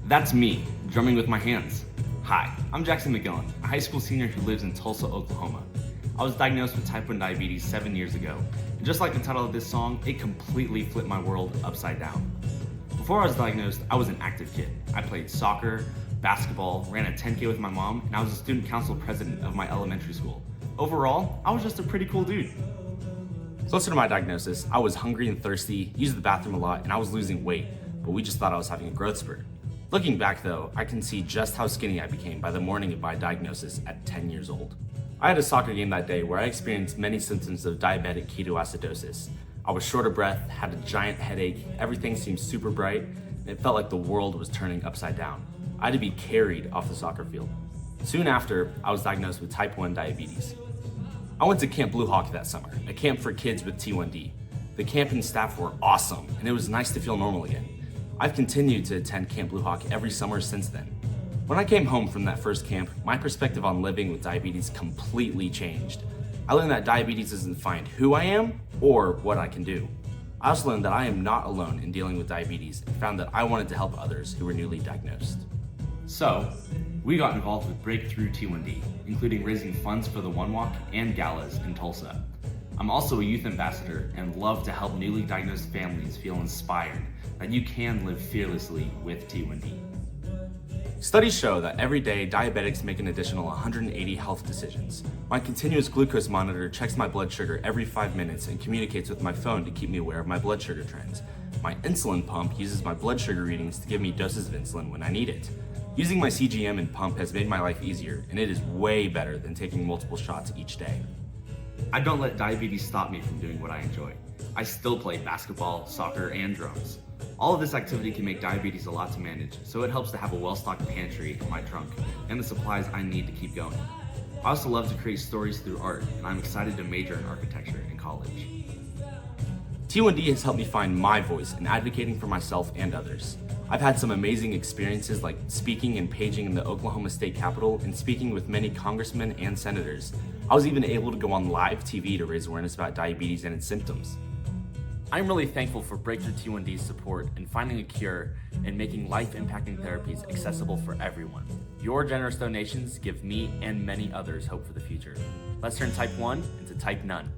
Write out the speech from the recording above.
That's me, drumming with my hands. Hi, I'm Jackson McGillen, a high school senior who lives in Tulsa, Oklahoma. I was diagnosed with type 1 diabetes 7 years ago, and just like the title of this song, it completely flipped my world upside down. Before I was diagnosed, I was an active kid. I played soccer, basketball, ran a 10K with my mom, and I was a student council president of my elementary school. Overall, I was just a pretty cool dude. Closer to my diagnosis, I was hungry and thirsty, used the bathroom a lot, and I was losing weight, but we just thought I was having a growth spurt. Looking back though, I can see just how skinny I became by the morning of my diagnosis at 10 years old. I had a soccer game that day where I experienced many symptoms of diabetic ketoacidosis. I was short of breath, had a giant headache, everything seemed super bright, and it felt like the world was turning upside down. I had to be carried off the soccer field. Soon after, I was diagnosed with type 1 diabetes. I went to Camp Blue Hawk that summer, a camp for kids with T1D. The camp and staff were awesome, and it was nice to feel normal again. I've continued to attend Camp Blue Hawk every summer since then. When I came home from that first camp, my perspective on living with diabetes completely changed. I learned that diabetes doesn't define who I am or what I can do. I also learned that I am not alone in dealing with diabetes and found that I wanted to help others who were newly diagnosed. So, we got involved with Breakthrough T1D, including raising funds for the One Walk and galas in Tulsa. I'm also a youth ambassador and love to help newly diagnosed families feel inspired that you can live fearlessly with T1D. Studies show that every day diabetics make an additional 180 health decisions. My continuous glucose monitor checks my blood sugar every 5 minutes and communicates with my phone to keep me aware of my blood sugar trends. My insulin pump uses my blood sugar readings to give me doses of insulin when I need it. Using my CGM and pump has made my life easier, and it is way better than taking multiple shots each day. I don't let diabetes stop me from doing what I enjoy. I still play basketball, soccer, and drums. All of this activity can make diabetes a lot to manage, so it helps to have a well-stocked pantry in my trunk and the supplies I need to keep going. I also love to create stories through art, and I'm excited to major in architecture in college. T1D has helped me find my voice in advocating for myself and others. I've had some amazing experiences like speaking and paging in the Oklahoma State Capitol and speaking with many congressmen and senators. I was even able to go on live TV to raise awareness about diabetes and its symptoms. I'm really thankful for Breakthrough T1D's support in finding a cure and making life-impacting therapies accessible for everyone. Your generous donations give me and many others hope for the future. Let's turn type 1 into type none.